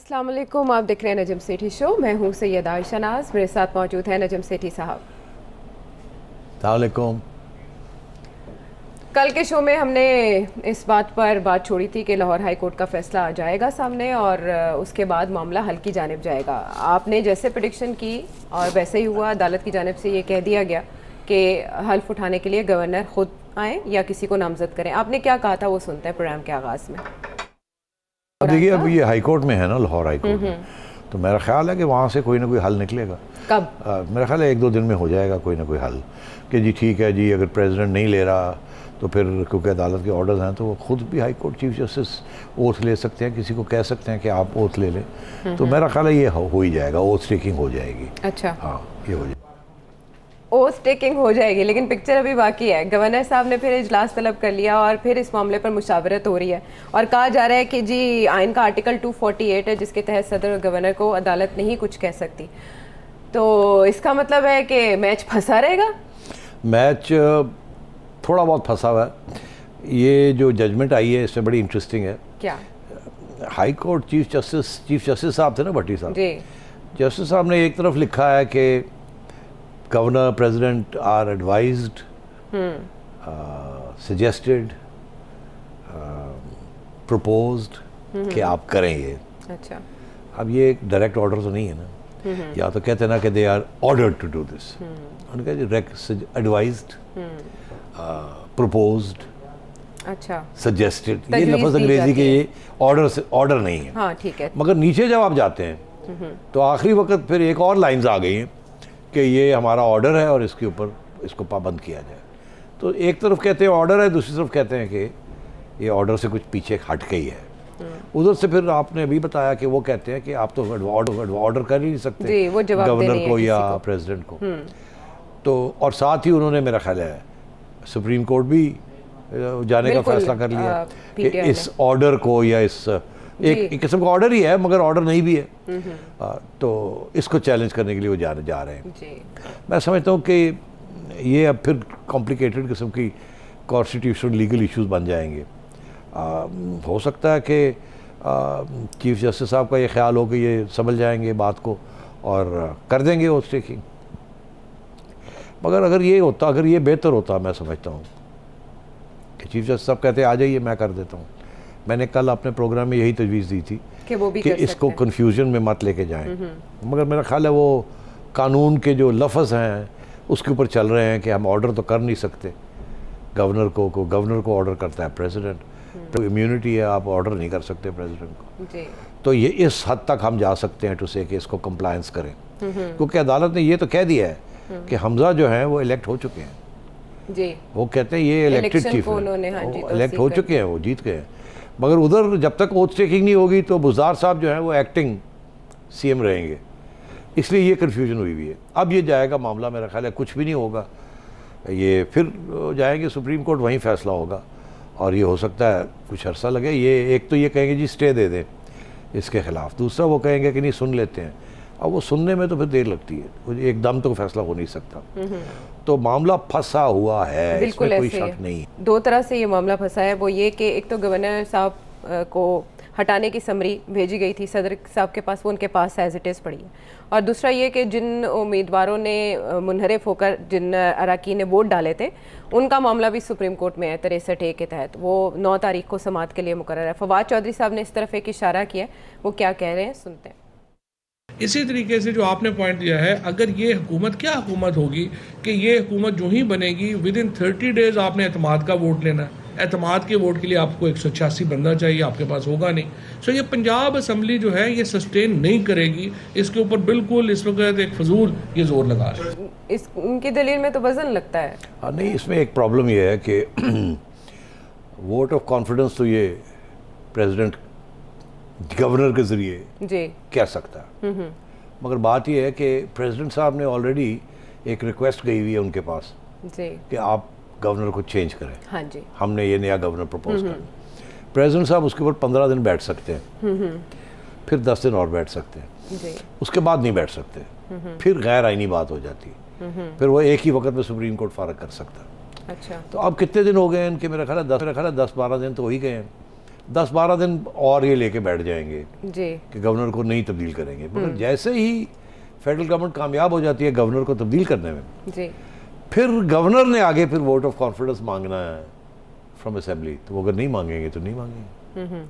अस्सलाम वालेकुम, आप देख रहे हैं नजम सेठी शो। मैं हूं सैयद आयशा नाज, मेरे साथ मौजूद है नजम सेठी साहब। अस्सलामुअलैकुम। कल के शो में हमने इस बात पर बात छोड़ी थी कि लाहौर हाई कोर्ट का फैसला आ जाएगा सामने और उसके बाद मामला हल की जानिब जाएगा। आपने जैसे प्रेडिक्शन की और वैसे ही हुआ। अदालत की जानिब से ये कह दिया गया कि हल्फ उठाने के लिए गवर्नर खुद आएँ या किसी को नामजद करें। आपने क्या कहा था वो सुनते हैं प्रोग्राम के आगाज़ में। देखिए, अब ये हाई कोर्ट में है ना, लाहौर हाई कोर्ट में, तो मेरा ख्याल है कि वहाँ से कोई ना कोई हल निकलेगा। कब? मेरा ख्याल है 1-2 दिन में हो जाएगा कोई ना कोई हल कि जी ठीक है जी, अगर प्रेसिडेंट नहीं ले रहा तो फिर क्योंकि अदालत के ऑर्डर्स हैं तो वो खुद भी high court chief justice oath ले सकते हैं, किसी को कह सकते हैं कि आप ओथ ले लें। तो मेरा ख्याल है ये हो ही जाएगा, ओथ टेकिंग हो जाएगी। अच्छा, हाँ, ये हो जाएगी, ओथ टेकिंग हो जाएगी, लेकिन पिक्चर अभी बाकी है। गवर्नर साहब ने फिर इजलास तलब कर लिया और फिर इस मामले पर मुशावरत हो रही है और कहा जा रहा है कि जी आइन का आर्टिकल 248 है जिसके तहत सदर और गवर्नर को अदालत नहीं कुछ कह सकती। तो इसका मतलब है कि मैच फंसा रहेगा। मैच थोड़ा बहुत फंसा हुआ है। ये जो जजमेंट आई है इसमें बड़ी इंटरेस्टिंग है। क्या? हाई कोर्ट चीफ जस्टिस साहब थे ना, भट्टी साहब जी। जस्टिस साहब ने एक तरफ लिखा है कि governor president are advised, suggested, proposed कि आप करें ये। अच्छा। अब ये एक डायरेक्ट ऑर्डर तो नहीं है ना, या तो कहते हैं ना कि they are ordered to do this. उन्होंने कहा एडवाइज्ड, प्रपोज्ड, अच्छा, सजेस्टेड, ये लफ्ज़ अंग्रेजी के ये ऑर्डर नहीं है। हाँ ठीक है। मगर नीचे जब आप जाते हैं तो आखिरी वक्त फिर एक और लाइंस आ गई हैं कि ये हमारा ऑर्डर है और इसके ऊपर इसको पाबंद किया जाए। तो एक तरफ कहते हैं ऑर्डर है, दूसरी तरफ कहते हैं कि ये ऑर्डर से कुछ पीछे हट गई है। उधर से फिर आपने अभी बताया कि वो कहते हैं कि आप तो ऑर्डर कर ही नहीं सकते जी, वो जवाब गवर्नर को या प्रेसिडेंट को। तो और साथ ही उन्होंने, मेरा ख्याल है सुप्रीम कोर्ट भी जाने का फैसला कर लिया कि इस ऑर्डर को या इस एक किस्म का ऑर्डर ही है मगर ऑर्डर नहीं भी है, तो इसको चैलेंज करने के लिए वो जा रहे हैं। जी। मैं समझता हूँ कि ये अब फिर कॉम्प्लिकेटेड किस्म की कॉन्स्टिट्यूशनल लीगल इश्यूज बन जाएंगे। हो सकता है कि चीफ जस्टिस साहब का ये ख्याल हो कि ये समझ जाएंगे बात को और कर देंगे ओथ टेकिंग। मगर अगर ये बेहतर होता, मैं समझता हूँ कि चीफ जस्टिस साहब कहते आ जाइए मैं कर देता हूँ। मैंने कल अपने प्रोग्राम में यही तजवीज़ दी थी कि वो भी कि इसको कन्फ्यूजन में मत लेके जाएं। मगर मेरा ख्याल है वो कानून के जो लफ्ज़ हैं उसके ऊपर चल रहे हैं कि हम ऑर्डर तो कर नहीं सकते गवर्नर को ऑर्डर करता है प्रेसिडेंट, तो इम्यूनिटी है, आप ऑर्डर नहीं कर सकते प्रेसिडेंट को। जी। तो ये इस हद तक हम जा सकते हैं टू से कि इसको कंप्लायंस करें, क्योंकि अदालत ने ये तो कह दिया है कि हमजा जो हैं वो इलेक्ट हो चुके हैं। जी। वो कहते हैं ये इलेक्टेड चीफ इलेक्ट हो चुके हैं, वो जीत गए हैं। मगर उधर जब तक ओथ टेकिंग नहीं होगी तो बुज़दार साहब जो हैं वो एक्टिंग सीएम रहेंगे, इसलिए ये कन्फ्यूजन हुई हुई है। अब ये जाएगा मामला, मेरा ख्याल है कुछ भी नहीं होगा, ये फिर जाएंगे सुप्रीम कोर्ट, वहीं फैसला होगा और ये हो सकता है कुछ अरसा लगे। ये एक तो ये कहेंगे जी स्टे दे दें इसके ख़िलाफ़, दूसरा वो कहेंगे कि नहीं सुन लेते हैं। अब वो सुनने में तो फिर देर लगती है, एकदम तो फैसला हो नहीं सकता। तो मामला फंसा हुआ है, इसमें कोई शक नहीं। दो तरह से ये मामला फंसा है, वो ये कि एक तो गवर्नर साहब को हटाने की समरी भेजी गई थी सदर साहब के पास, वो उनके पास एज इट इज़ पड़ी है, और दूसरा ये कि जिन उम्मीदवारों ने मुनहरिफ होकर जिन अरकान ने वोट डाले थे उनका मामला भी सुप्रीम कोर्ट में है 63A के तहत। वो 9 तारीख को समाअत के लिए मुकर्रर है। फवाद चौधरी साहब ने इस तरफ एक इशारा किया है, वो क्या कह रहे हैं सुनते हैं। इसी तरीके से जो आपने पॉइंट दिया है, अगर ये हुकूमत क्या हुकूमत होगी कि ये हुकूमत जो ही बनेगी विद इन 30 डेज़ आपने एतमाद का वोट लेना है। एतमाद के वोट के लिए आपको 186 बंदा चाहिए, आपके पास होगा नहीं। सो ये पंजाब असम्बली जो है ये सस्टेन नहीं करेगी, इसके ऊपर बिल्कुल इस वक्त एक फजूल ये जोर लगा रहे हैं। इस उनकी दलील में तो वजन लगता है। हाँ नहीं, इसमें एक प्रॉब्लम ये है कि वोट ऑफ कॉन्फिडेंस तो ये प्रेसिडेंट गवर्नर के ज़रिए जी कह सकता है, मगर बात यह है कि प्रेसिडेंट साहब ने ऑलरेडी एक रिक्वेस्ट गई हुई है उनके पास जी कि आप गवर्नर को चेंज करें। हाँ जी। हमने ये नया गवर्नर प्रपोज करना। प्रेसिडेंट साहब उसके ऊपर 15 दिन बैठ सकते हैं, फिर 10 दिन और बैठ सकते हैं जी। उसके बाद नहीं बैठ सकते, फिर गैर आइनी बात हो जाती है, फिर वो एक ही वक्त में सुप्रीम कोर्ट फारग कर सकता है। अच्छा। तो अब कितने दिन हो गए हैं इनके? मेरा ख्याल है 10-12 दिन तो हो ही गए हैं। 10-12 दिन और ये लेके बैठ जाएंगे जी कि गवर्नर को नहीं तब्दील करेंगे, मगर जैसे ही फेडरल गवर्नमेंट कामयाब हो जाती है गवर्नर को तब्दील करने में, जी फिर गवर्नर ने आगे फिर वोट ऑफ कॉन्फिडेंस मांगना है फ्रॉम असेंबली, तो वो अगर नहीं मांगेंगे तो नहीं मांगेंगे।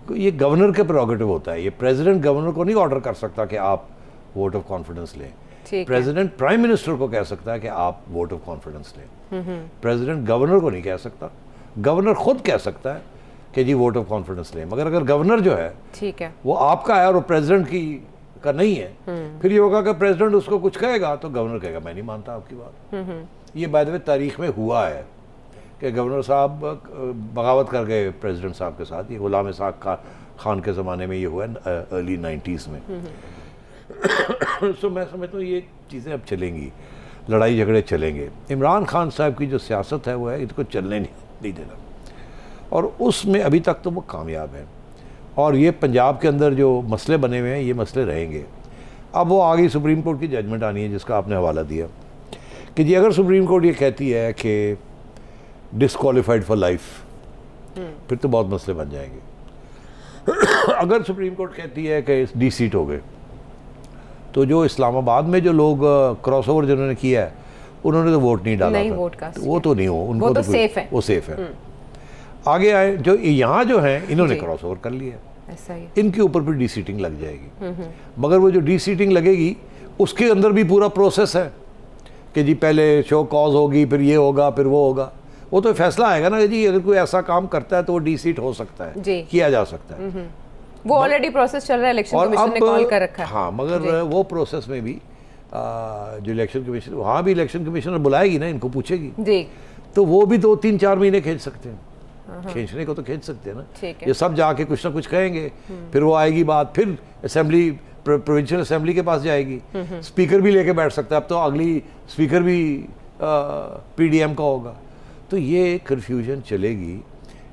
तो ये गवर्नर के प्रोरोगेटिव होता है, ये प्रेसिडेंट गवर्नर को नहीं ऑर्डर कर सकता कि आप वोट ऑफ कॉन्फिडेंस लें। ठीक है। प्रेसिडेंट प्राइम मिनिस्टर को कह सकता है कि आप वोट ऑफ कॉन्फिडेंस लें, प्रेसिडेंट गवर्नर को नहीं कह सकता। गवर्नर खुद कह सकता है कि जी वोट ऑफ कॉन्फिडेंस लें, मगर अगर गवर्नर जो है ठीक है वो आपका है और वो प्रेसिडेंट की का नहीं है, फिर ये होगा कि प्रेसिडेंट उसको कुछ कहेगा तो गवर्नर कहेगा मैं नहीं मानता आपकी बात। ये बाय द वे तारीख में हुआ है कि गवर्नर साहब बगावत कर गए प्रेसिडेंट साहब के साथ, ये गुलाम इसाक खान के ज़माने में ये हुआ अर्ली 90s में। सो मैं समझता हूँ ये चीज़ें अब चलेंगी, लड़ाई झगड़े चलेंगे। इमरान खान साहब की जो सियासत है वो है इसको चलने नहीं देना, और उसमें अभी तक तो वो कामयाब हैं। और ये पंजाब के अंदर जो मसले बने हुए हैं ये मसले रहेंगे। अब वो आगे सुप्रीम कोर्ट की जजमेंट आनी है जिसका आपने हवाला दिया कि जी अगर सुप्रीम कोर्ट ये कहती है कि डिस्क्वालिफाइड फॉर लाइफ, फिर तो बहुत मसले बन जाएंगे। अगर सुप्रीम कोर्ट कहती है कि डी सीट हो गए, तो जो इस्लामाबाद में जो लोग क्रॉस ओवर जिन्होंने किया है उन्होंने तो वोट नहीं डाला नहीं था, वोट कास्ट तो वो तो नहीं हो, उनको वो तो सेफ है, वो सेफ है। आगे आए जो यहाँ जो हैं इन्होंने क्रॉस ओवर कर लिया, ऐसा ही इनके ऊपर भी डी सीटिंग लग जाएगी। मगर वो जो डी सीटिंग लगेगी उसके अंदर भी पूरा प्रोसेस है कि जी पहले शो कॉज होगी, फिर ये होगा, फिर वो होगा। वो तो फैसला आएगा ना कि जी अगर कोई ऐसा काम करता है तो वो डी सीट हो सकता है, किया जा सकता है। वो ऑलरेडी प्रोसेस चल रहा है, इलेक्शन कमीशन ने कॉल कर रखा है। हाँ, मगर वो प्रोसेस में भी जो इलेक्शन कमीशन, वहाँ भी इलेक्शन कमीशनर बुलाएगी ना, इनको पूछेगी जी, तो वो भी 2-3-4 महीने खींच सकते हैं। खींचने को तो खींच सकते हैं ना, ये सब जाके कुछ ना कुछ कहेंगे, फिर वो आएगी बात, फिर असेंबली प्रोविंशियल असेंबली के पास जाएगी, स्पीकर भी लेके बैठ सकता है। अब तो अगली स्पीकर भी पीडीएम का होगा। तो ये कन्फ्यूजन चलेगी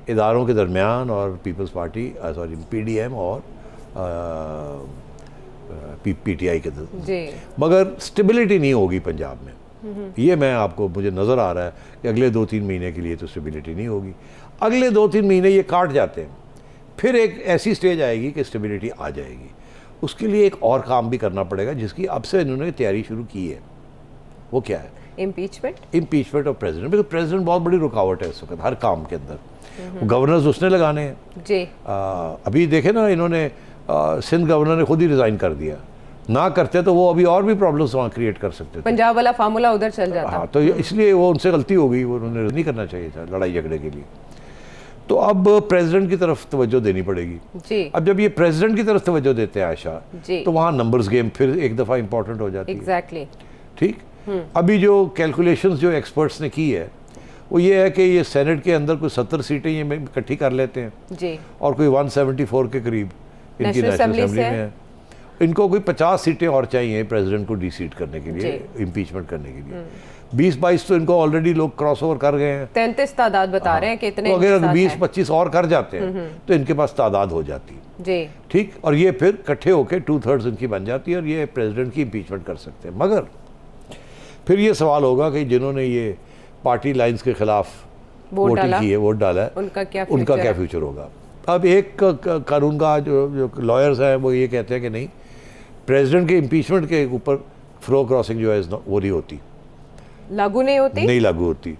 इदारों के दरमियान और पीपल्स पार्टी सॉरी पीडीएम और पीटीआई के दरमियान, मगर स्टेबिलिटी नहीं होगी पंजाब में। ये मैं आपको, मुझे नज़र आ रहा है कि अगले 2-3 महीने के लिए तो स्टेबिलिटी नहीं होगी। अगले 2-3 महीने ये काट जाते हैं, फिर एक ऐसी स्टेज आएगी कि स्टेबिलिटी आ जाएगी। उसके लिए एक और काम भी करना पड़ेगा जिसकी अब से इन्होंने तैयारी शुरू की है। वो क्या है? Impeachment of president. Because president बहुत बड़ी रुकावट है इस वक्त हर काम के अंदर। गवर्नर्स उसने लगाने हैं जी। अभी देखे ना, इन्होंने सिंध गवर्नर ने खुद ही रिजाइन कर दिया, ना करते तो वो अभी और भी प्रॉब्लम्स वहाँ क्रिएट कर सकते थे। पंजाब वाला फार्मूला उधर चल जाता। हाँ, तो इसलिए वो उनसे गलती हो गई, वो उन्होंने नहीं करना चाहिए था लड़ाई झगड़े के लिए। तो अब प्रेसिडेंट की तरफ तवज्जो देनी पड़ेगी जी। अब जब ये प्रेसिडेंट की तरफ तवज्जो देते हैं आयशा, तो वहाँ नंबर्स गेम फिर एक दफ़ा इंपॉर्टेंट हो जाती है। एग्जैक्टली ठीक। अभी जो कैलकुलेशंस जो एक्सपर्ट्स ने की है वो ये है कि ये सेनेट के अंदर कोई 70 सीटें ये इकट्ठी कर लेते हैं जी, और कोई 174 के करीब इनकी नेशनल असेंबली में है। इनको कोई 50 सीटें और चाहिए प्रेसिडेंट को डी-सीट करने के लिए, इम्पीचमेंट करने के लिए। 20-22 तो इनको ऑलरेडी लोग क्रॉस ओवर कर गए हैं। 33 तादाद बता रहे हैं कि इतने, तो अगर 20-25 और कर जाते हैं तो इनके पास तादाद हो जाती है जी। ठीक। और ये फिर इकट्ठे होकर 2/3 इनकी बन जाती है और ये प्रेसिडेंट की इम्पीचमेंट कर सकते हैं। मगर फिर ये सवाल होगा कि जिन्होंने ये पार्टी लाइंस के खिलाफ वोटिंग की है, वोट डाला है, उनका क्या फ्यूचर होगा। अब एक कानून का जो लॉयर्स हैं वो ये कहते हैं कि नहीं, प्रेसिडेंट के इम्पीचमेंट के ऊपर फ्लो क्रॉसिंग जो है वो नहीं होती, लागू नहीं लागू होती।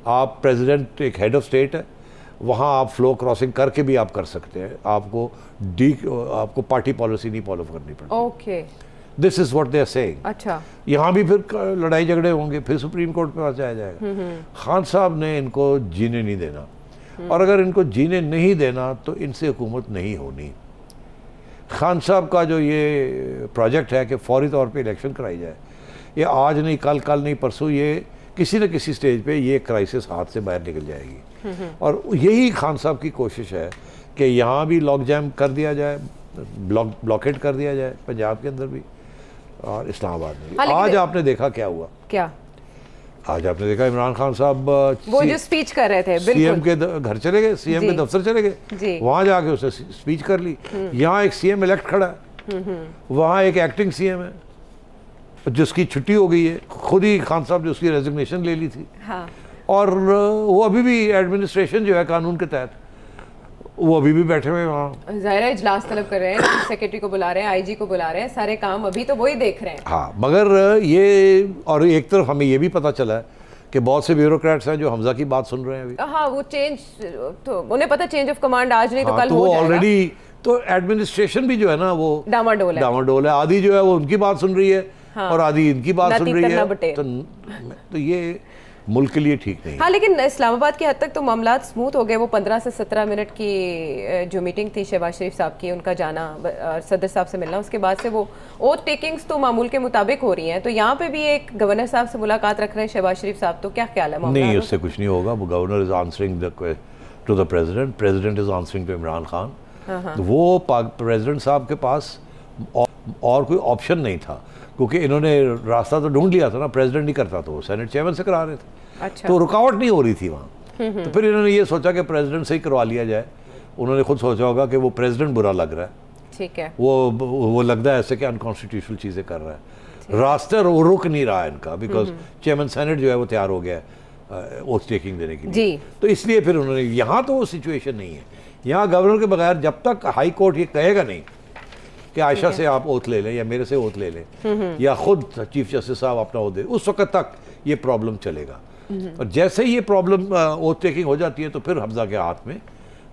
आप प्रेसिडेंट एक हेड ऑफ स्टेट है, वहाँ आप फ्लो क्रॉसिंग करके भी आप कर सकते हैं। आपको पार्टी पॉलिसी नहीं फॉलो करनी पड़ती। Okay, this is what they are saying. अच्छा, यहाँ भी फिर लड़ाई झगड़े होंगे, फिर सुप्रीम कोर्ट के पास जाया जाएगा। खान साहब ने इनको जीने नहीं देना, और अगर इनको जीने नहीं देना तो इनसे हुकूमत नहीं होनी। खान साहब का जो ये प्रोजेक्ट है कि फौरी तौर पे इलेक्शन कराई जाए, ये आज नहीं कल नहीं परसों, ये किसी न किसी स्टेज पे ये क्राइसिस हाथ से बाहर निकल जाएगी। और यही खान साहब की कोशिश है कि यहाँ भी लॉक जैम कर दिया जाए, ब्लॉकेट कर दिया जाए पंजाब के अंदर भी और इस्लामाबाद में भी। आज आपने देखा क्या हुआ? क्या आज आपने देखा? इमरान खान साहब वो जो स्पीच कर रहे थे, सीएम के घर चले गए, सीएम के दफ्तर चले गए, वहां जाके उसने स्पीच कर ली। यहाँ एक सीएम इलेक्ट खड़ा है, वहाँ एक एक्टिंग सीएम है जिसकी छुट्टी हो गई है, खुद ही खान साहब ने उसकी रेजिग्नेशन ले ली थी। हाँ। और वो अभी भी एडमिनिस्ट्रेशन जो है कानून के तहत वो अभी भी बैठे हुए हैं वहाँ। ज़ाहिर है इजलास तलब कर रहे हैं, चीफ सेक्रेटरी को बुला रहे हैं, आईजी को बुला रहे हैं, सारे काम अभी तो वही देख रहे हैं। हाँ, मगर ये और एक तरफ हमें ये भी पता चला है कि बहुत से ब्यूरोक्रेट्स हैं जो हमजा की बात सुन रहे हैं अभी। हाँ, वो चेंज तो उन्हें पता, चेंज ऑफ कमांड आज नहीं तो कल तो हो वो जाएगा। ऑलरेडी तो एडमिनिस्ट्रेशन भी जो है ना वो डामाडोल है। आधी जो है वो उनकी बात सुन रही है और आधी इनकी बात सुन रही है, तो ये मुल्क के लिए ठीक नहीं है। हाँ, लेकिन इस्लामाबाद की हद तक तो मामला स्मूथ हो गए। वो 15 से 17 मिनट की जो मीटिंग थी शहबाज शरीफ साहब की, उनका जाना और सदर साहब से मिलना, उसके बाद से वो ओथ टेकिंग्स तो मामूल के मुताबिक हो रही हैं। तो यहाँ पे भी एक गवर्नर साहब से मुलाकात रख रहे हैं शहबाज शरीफ साहब, तो क्या ख्याल है मामला? नहीं, उससे कुछ नहीं होगा। वो governor is answering to the president, president is answering to Imran Khan. तो वो प्रेसिडेंट साहब के पास और कोई ऑप्शन नहीं था, क्योंकि इन्होंने रास्ता तो ढूंढ लिया था ना, प्रेसिडेंट नहीं करता तो वो सेनेट चेयरमैन से करा रहे थे। अच्छा। तो रुकावट नहीं हो रही थी वहाँ, तो फिर इन्होंने ये सोचा कि प्रेसिडेंट से ही करवा लिया जाए। उन्होंने खुद सोचा होगा कि वो प्रेसिडेंट बुरा लग रहा है, ठीक है, वो लगता है ऐसे कि अनकॉन्स्टिट्यूशनल चीज़ें कर रहा है, रास्ते रुक नहीं रहा है इनका, बिकॉज चेयरमैन सेनेट जो है वो तैयार हो गया है ओथ टेकिंग देने के लिए जी। तो इसलिए फिर उन्होंने, यहाँ तो वो सिचुएशन नहीं है। यहाँ गवर्नर के बगैर जब तक हाई कोर्ट ये कहेगा नहीं कि आयशा से आप ओथ ले लें या मेरे से ओथ ले लें या खुद चीफ जस्टिस साहब अपना ओथ दे, उस वक्त तक ये प्रॉब्लम चलेगा। और जैसे ही ये प्रॉब्लम ओथ टेकिंग हो जाती है तो फिर हमजा के हाथ में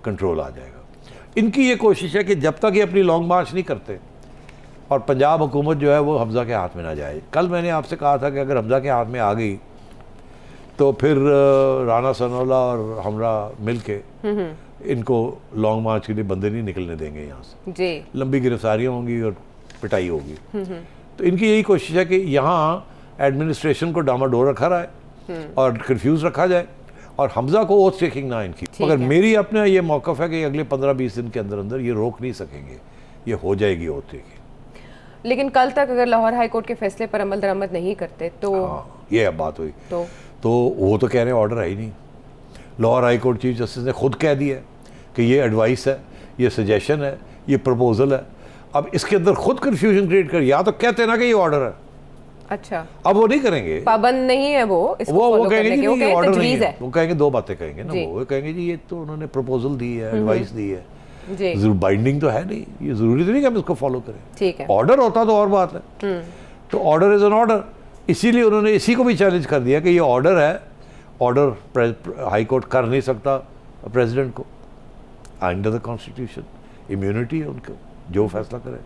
कंट्रोल आ जाएगा। इनकी ये कोशिश है कि जब तक ये अपनी लॉन्ग मार्च नहीं करते और पंजाब हुकूमत जो है वो हमजा के हाथ में ना जाए। कल मैंने आपसे कहा था कि अगर हमजा के हाथ में आ गई तो फिर राना सनोला और हमरा मिल के इनको लॉन्ग मार्च के लिए बंदे नहीं निकलने देंगे यहाँ से जी। लंबी गिरफ्तारियाँ होंगी और पिटाई होगी। तो इनकी यही कोशिश है कि यहाँ एडमिनिस्ट्रेशन को डामाडोल रखा रहा है और कंफ्यूज रखा जाए और हमजा को ओथ टेकिंग ना इनकी। मगर मेरी अपना ये मौक़िफ़ है कि अगले 15-20 दिन के अंदर अंदर ये रोक नहीं सकेंगे, ये हो जाएगी ओथ टेकिंग। लेकिन कल तक अगर लाहौर हाई कोर्ट के फैसले पर अमल दरामद नहीं करते तो ये अब बात हुई तो वो तो कह रहे हैं ऑर्डर है ही नहीं। Lahore high court chief justice ने खुद कह दिया कि ये एडवाइस है, ये सजेशन है, ये प्रपोजल है। अब इसके अंदर खुद कंफ्यूजन क्रिएट कर, या तो कहते ना कि ये ऑर्डर है, अच्छा, अब वो नहीं करेंगे, पाबंद नहीं है वो इसको वो कहेंगे जी ये ऑर्डर नहीं है। है। वो कहेंगे दो बातें कहेंगे ना, वो कहेंगे जी ये तो उन्होंने प्रपोजल दी है, एडवाइस दी है, जी, बाइंडिंग तो है नहीं, ये जरूरी तो नहीं कि हम इसको फॉलो करें। ठीक है, ऑर्डर होता तो और बात है। तो ऑर्डर इज एन ऑर्डर, इसीलिए उन्होंने इसी को भी चैलेंज कर दिया कि ये ऑर्डर है, ऑर्डर हाई कोर्ट कर नहीं सकता प्रेसिडेंट को, अंडर द कॉन्स्टिट्यूशन इम्यूनिटी है उनको, जो फैसला करे।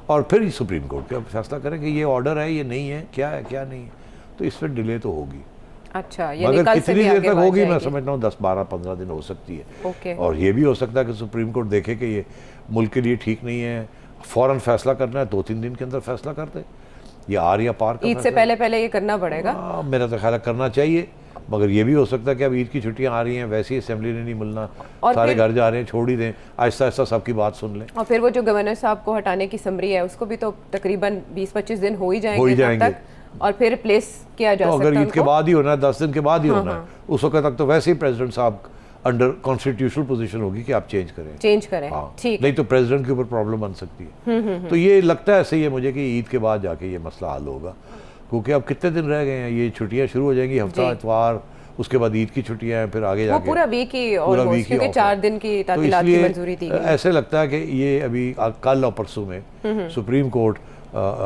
और फिर सुप्रीम कोर्ट का फैसला करें कि ये ऑर्डर है, ये नहीं है, क्या है क्या नहीं है। तो इस पर डिले तो होगी। अच्छा, मगर कितनी देर तक होगी मैं समझता हूँ 10, 12, 15 दिन हो सकती है। ओके। और ये भी हो सकता है कि सुप्रीम कोर्ट देखे कि ये मुल्क के लिए ठीक नहीं है, फ़ौरन फैसला करना है, 2-3 दिन के अंदर फैसला कर दे, ये आर या पार। ईद से पहले ये करना पड़ेगा। मेरा तो ख्याल करना चाहिए, मगर ये भी हो सकता है कि अब ईद की छुट्टियां आ रही हैं, वैसे ही असेंबली ने नहीं मिलना, सारे घर जा रहे हैं, छोड़ ही दें, आहिस्ता आहिस्ता सबकी बात सुन लें। और फिर वो जो गवर्नर साहब को हटाने की समरी है उसको भी तो तकरीबन 20-25 दिन हो ही जाएंगे तक, और फिर रिप्लेस किया जा सकता है। अगर ईद के बाद ही होना है, 10 दिन के बाद ही होना है, उस वक्त तक तो वैसे ही प्रेसिडेंट साहब अंडर कॉन्स्टिट्यूशनल पोजीशन होगी कि आप चेंज करें। हाँ, ठीक, नहीं तो प्रेसिडेंट के ऊपर प्रॉब्लम बन सकती है। तो ये लगता है सही है मुझे कि ईद के बाद जाके ये मसला हल होगा, क्योंकि अब कितने दिन रह गए हैं, ये छुट्टियां शुरू हो जाएंगी, हफ्ता इतवार, उसके बाद ईद की छुट्टियां हैं, फिर आगे जाके पूरा वीक ही ऑलमोस्ट, क्योंकि 4 दिन की तातीलात की मंजूरी दी गई। ऐसे लगता है कि ये अभी कल और परसों में सुप्रीम कोर्ट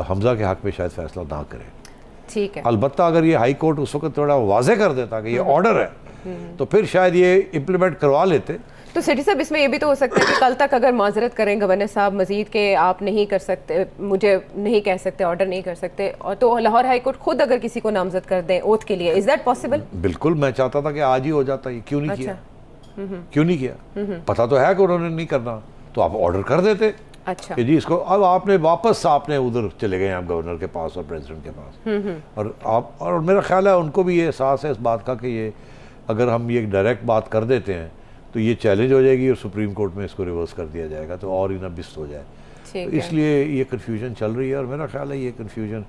हमजा के हक में शायद फैसला ना करे। ठीक है, अलबत्ता अगर ये हाई कोर्ट उस वक्त थोड़ा वाज़ेह कर देता कि ये ऑर्डर है, तो फिर शायद ये इम्प्लीमेंट करवा लेते। तो सिटी साहब, इसमें ये भी तो हो सकता है कि कल तक अगर माजरत करें गवर्नर साहब मजीद के आप नहीं कर सकते, मुझे नहीं कह सकते, ऑर्डर नहीं कर सकते, और तो लाहौर हाई कोर्ट खुद अगर किसी को नामजद कर दें ओथ के लिए, इज दैट पॉसिबल? बिल्कुल, मैं चाहता था कि आज ही हो जाता, ये क्यों नहीं किया? क्यों नहीं किया? पता तो है कि उन्होंने नहीं करना, तो आप ऑर्डर कर देते। अच्छा, कि जी इसको अब आपने वापस आपने उधर चले गए आप गवर्नर के पास और प्रेसिडेंट के पास, और मेरा ख्याल है उनको भी ये एहसास है इस बात का कि ये अगर हम ये डायरेक्ट बात कर देते हैं तो ये चैलेंज हो जाएगी और सुप्रीम कोर्ट में इसको रिवर्स कर दिया जाएगा, तो और ही ना बिस्त हो जाए। तो इसलिए ये कन्फ्यूजन चल रही है, और मेरा ख्याल है ये कन्फ्यूजन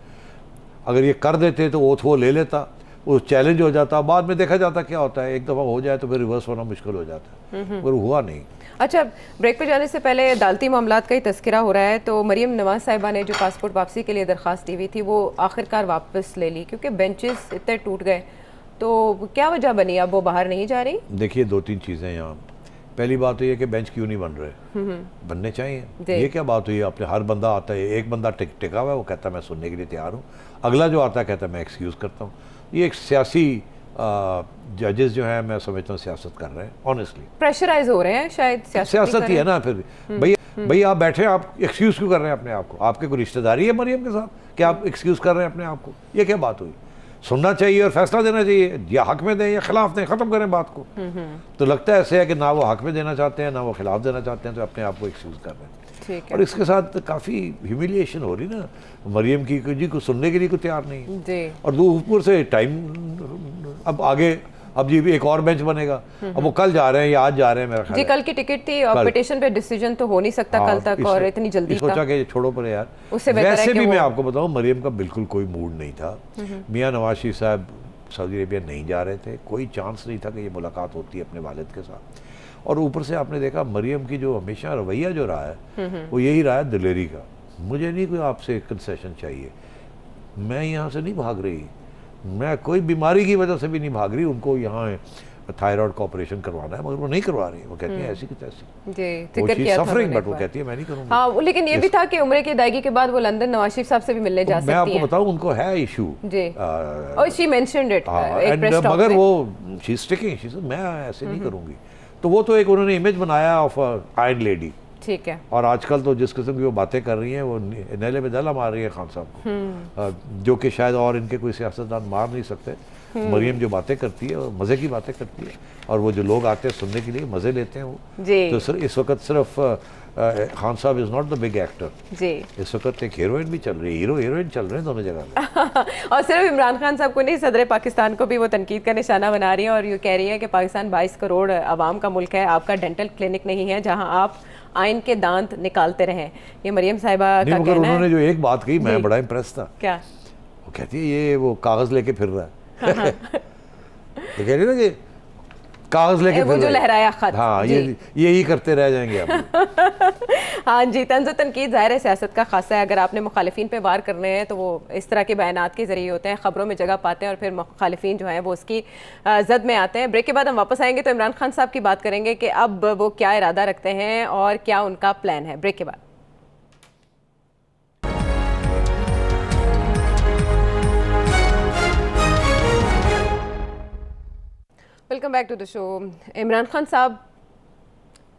अगर ये कर देते तो ओथ वो ले लेता, वो चैलेंज हो जाता, बाद में देखा जाता क्या होता है, एक दफ़ा हो जाए तो फिर रिवर्स होना मुश्किल हो जाता है, पर हुआ नहीं। अच्छा, ब्रेक पे जाने से पहले अदालती मामलात का ही तस्करा हो रहा है, तो मरीम नवाज साहिबा ने जो पासपोर्ट वापसी के लिए दरख्वास्त दी हुई थी वो आखिरकार वापस ले ली, क्योंकि बेंचेस इतने टूट गए, तो क्या वजह बनी, अब वो बाहर नहीं जा रही? देखिए 2-3 चीज़ें यहाँ, पहली बात तो ये कि बेंच क्यों नहीं बन रहे, बनने चाहिए। ये क्या बात हुई, आपने हर बंदा आता है, एक बंदा टिका हुआ है, वो कहता है मैं सुनने के लिए तैयार हूँ, अगला जो आता है कहता है मैं एक्सक्यूज़ करता हूँ। ये एक सियासी जजेस जो है मैं समझता हूँ सियासत कर रहे हैं, ऑनेस्टली प्रेशराइज हो रहे हैं शायद, सियासत ही है ना। फिर भैया आप बैठे, आप एक्सक्यूज़ क्यों कर रहे हैं अपने आप को? आपके कोई रिश्तेदारी है मरियम के साथ कि आप एक्सक्यूज़ कर रहे हैं अपने आप को? ये क्या बात हुई? सुनना चाहिए और फैसला देना चाहिए, या हक में दें या खिलाफ दें, ख़त्म करें बात को। तो लगता है ऐसे है कि ना वो हक में देना चाहते हैं ना वो खिलाफ देना चाहते हैं, तो अपने आप को एक्सक्यूज़ कर रहे हैं। और इसके साथ काफ़ी ह्यूमिलिएशन हो रही ना मरियम की, जी को सुनने के लिए कोई तैयार नहीं है। और ऊपर से टाइम अब आगे, अब जी एक और बेंच बनेगा, अब वो कल जा रहे हैं या आज जा रहे हैं मेरा ख्याल जी, कल की टिकट थी और पिटीशन पे डिसीजन तो हो नहीं सकता कल तक, और इतनी जल्दी सोचा कि छोड़ो पर यार। उससे वैसे भी मैं आपको बताऊं मरियम का बिल्कुल कोई मूड नहीं था। मियां नवाज शरीफ साहब सऊदी अरेबिया नहीं जा रहे थे, कोई चांस नहीं था कि ये मुलाकात होती है अपने वालिद के साथ। और ऊपर से आपने देखा मरियम की जो हमेशा रवैया जो रहा है वो यही रहा है दिलेरी का, मुझे नहीं कोई आपसे कंसेशन चाहिए, मैं यहाँ से नहीं भाग रही, मैं कोई बीमारी की वजह से भी नहीं भाग रही, उनको यहाँ थायराइड का ऑपरेशन करवाना है मगर वो नहीं करवा रही है। वो कहती है ऐसी की तैसी, सफरिंग, बट वो कहती है मैं नहीं करूँगी। हाँ, लेकिन ये भी था कि उम्र की अदायगी के बाद वो लंदन नवाज शरीफ साहब से भी मिलने जा सकती हैं। मैं आपको बताऊं उनको है इशू, और शी मेंशन्ड इट एक प्रेस टॉक में, मगर वो she is sticking, she said मैं ऐसे नहीं करूँगी। तो वो तो एक उन्होंने इमेज बनाया ऑफ आयरन लेडी, ठीक है। और आजकल तो जिस किस्म की वो बातें कर रही हैं वो नेले में दला मार रही है खान साहब को, जो कि शायद और इनके कोई सियासतदान मार नहीं सकते। मरियम जो बातें करती है वो मज़े की बातें करती है, और वो जो लोग आते हैं सुनने के लिए मज़े लेते हैं वो। तो सर इस वक्त सिर्फ खान साहब is not the big actor जी, इस वक्त एक हीरोइन भी चल रही है, हीरोइन चल रहे हैं दोनों जगह। और सिर्फ इमरान खान साहब को नहीं, सदर पाकिस्तान को भी वो तनकीद का निशाना बना रही है, और ये कह रही है कि पाकिस्तान 22 करोड़ आवाम का मुल्क है, आपका डेंटल क्लिनिक नहीं है जहाँ आप आइन के दांत निकालते रहें। ये मरियम साहिबा का कहना है। उन्होंने जो एक बात कही मैं बड़ा इम्प्रेस था। क्या? वो कहती है ये वो कागज लेके फिर रहा है। तो कह रही ना कि कागज लेके वो जो लहराया खत, हाँ यही करते रह जाएंगे आप। हाँ जी, तंज़ तनकीद ज़ाहिर है सियासत का खासा है। अगर आपने मुखालिफिन पे वार करने हैं तो वो इस तरह के बयानात के ज़रिए होते हैं, ख़बरों में जगह पाते हैं और फिर मुखालिफिन जो है वो उसकी जद में आते हैं। ब्रेक के बाद हम वापस आएंगे तो इमरान खान साहब की बात करेंगे कि अब वो क्या इरादा रखते हैं और क्या उनका प्लान है। ब्रेक के बाद welcome back to the show. Imran Khan साहब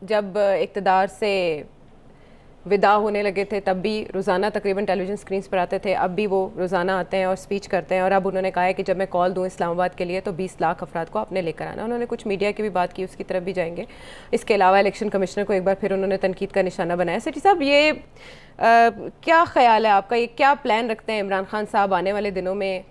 जब इक़्तिदार से विदा होने लगे थे तब भी रोज़ाना तकरीबन टेलीविज़न स्क्रीन्स पर आते थे, अब भी वो रोज़ाना आते हैं और स्पीच करते हैं। और अब उन्होंने कहा है कि जब मैं कॉल दूं इस्लामाबाद के लिए तो 20 लाख अफराद को आपने लेकर आना। उन्होंने कुछ मीडिया की भी बात की, उसकी तरफ भी जाएंगे। इसके अलावा इलेक्शन कमिश्नर को एक बार फिर उन्होंने तनकीद का निशाना बनाया। सिटी साहब, ये क्या ख्याल है आपका, ये क्या प्लान रखते हैं इमरान खान साहब आने वाले दिनों में,